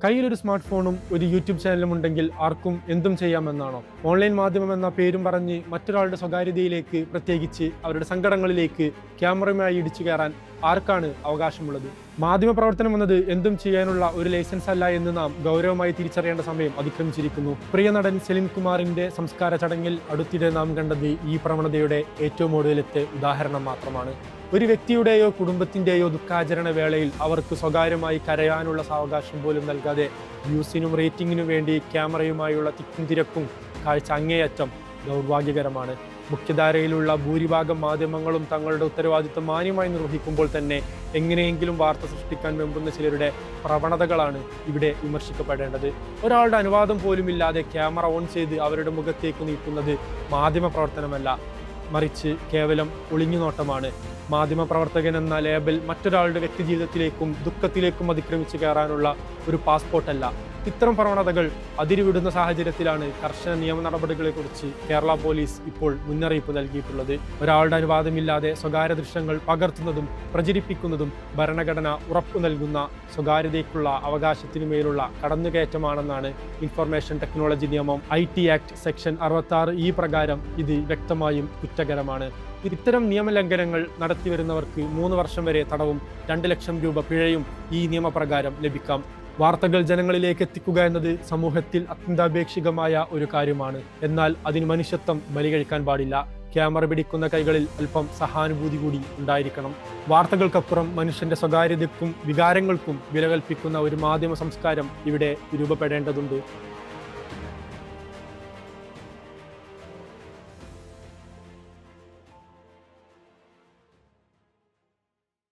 കയ്യിലൊരു സ്മാർട്ട് ഫോണും ഒരു യൂട്യൂബ് ചാനലും ഉണ്ടെങ്കിൽ ആർക്കും എന്തും ചെയ്യാമെന്നാണോ? ഓൺലൈൻ മാധ്യമം എന്ന പേരും പറഞ്ഞ് മറ്റൊരാളുടെ സ്വകാര്യതയിലേക്ക്, പ്രത്യേകിച്ച് അവരുടെ സങ്കടങ്ങളിലേക്ക് ക്യാമറയുമായി ഇടിച്ചു കയറാൻ ആർക്കാണ് അവകാശമുള്ളത്? മാധ്യമ പ്രവർത്തനം എന്നത് എന്തും ചെയ്യാനുള്ള ഒരു ലൈസൻസ് അല്ല എന്ന് നാം ഗൗരവമായി തിരിച്ചറിയേണ്ട സമയം അതിക്രമിച്ചിരിക്കുന്നു. പ്രിയ നടൻ സലിം കുമാറിന്റെ സംസ്കാര ചടങ്ങിൽ അടുത്തിടെ നാം കണ്ടത് ഈ പ്രവണതയുടെ ഏറ്റവും ഒടുവിലത്തെ ഉദാഹരണം മാത്രമാണ്. ഒരു വ്യക്തിയുടെയോ കുടുംബത്തിന്റെയോ ദുഃഖാചരണ വേളയിൽ അവർക്ക് സ്വകാര്യമായി കരയാനുള്ള സാവകാശം പോലും നൽകാതെ വ്യൂസിനും റേറ്റിംഗിനും വേണ്ടി ക്യാമറയുമായുള്ള തിക്കും തിരക്കും കാഴ്ച അങ്ങേയറ്റം ദൗർഭാഗ്യകരമാണ്. മുഖ്യധാരയിലുള്ള ഭൂരിഭാഗം മാധ്യമങ്ങളും തങ്ങളുടെ ഉത്തരവാദിത്വം മാന്യമായി നിർവഹിക്കുമ്പോൾ തന്നെ എങ്ങനെയെങ്കിലും വാർത്ത സൃഷ്ടിക്കാൻ വെമ്പുന്ന ചിലരുടെ പ്രവണതകളാണ് ഇവിടെ വിമർശിക്കപ്പെടേണ്ടത്. ഒരാളുടെ അനുവാദം പോലുമില്ലാതെ ക്യാമറ ഓൺ ചെയ്ത് അവരുടെ മുഖത്തേക്ക് നീട്ടുന്നത് മാധ്യമ പ്രവർത്തനമല്ല, മറിച്ച് കേവലം ഒളിഞ്ഞുനോട്ടമാണ്. മാധ്യമപ്രവർത്തകൻ എന്ന ലേബൽ മറ്റൊരാളുടെ വ്യക്തിജീവിതത്തിലേക്കും ദുഃഖത്തിലേക്കും അതിക്രമിച്ച് കയറാനുള്ള ഒരു പാസ്പോർട്ടല്ല. ഇത്തരം പ്രവണതകൾ അതിരുവിടുന്ന സാഹചര്യത്തിലാണ് കർശന നിയമ നടപടികളെക്കുറിച്ച് കേരള പോലീസ് ഇപ്പോൾ മുന്നറിയിപ്പ് നൽകിയിട്ടുള്ളത്. ഒരാളുടെ അനുവാദമില്ലാതെ സ്വകാര്യ ദൃശ്യങ്ങൾ പകർത്തുന്നതും പ്രചരിപ്പിക്കുന്നതും ഭരണഘടന ഉറപ്പു നൽകുന്ന സ്വകാര്യതയ്ക്കുള്ള അവകാശത്തിനുമേലുള്ള കടന്നുകയറ്റമാണെന്നാണ് ഇൻഫർമേഷൻ ടെക്നോളജി നിയമം IT ആക്ട് സെക്ഷൻ 66E പ്രകാരം ഇത് വ്യക്തമായും കുറ്റകരമാണ്. ഇത്തരം നിയമലംഘനങ്ങൾ നടത്തിവരുന്നവർക്ക് 3 വർഷം വരെ തടവും 2 ലക്ഷം രൂപ പിഴയും ഈ നിയമപ്രകാരം ലഭിക്കാം. വാർത്തകൾ ജനങ്ങളിലേക്ക് എത്തിക്കുക എന്നത് സമൂഹത്തിൽ അത്യന്താപേക്ഷികമായ ഒരു കാര്യമാണ്. എന്നാൽ അതിന് മനുഷ്യത്വം ബലികഴിക്കാൻ പാടില്ല. ക്യാമറ പിടിക്കുന്ന കൈകളിൽ അല്പം സഹാനുഭൂതി കൂടി ഉണ്ടായിരിക്കണം. വാർത്തകൾക്കപ്പുറം മനുഷ്യന്റെ സ്വകാര്യതയ്ക്കും വികാരങ്ങൾക്കും വില കൽപ്പിക്കുന്ന ഒരു മാധ്യമ സംസ്കാരം ഇവിടെ രൂപപ്പെടേണ്ടതുണ്ട്.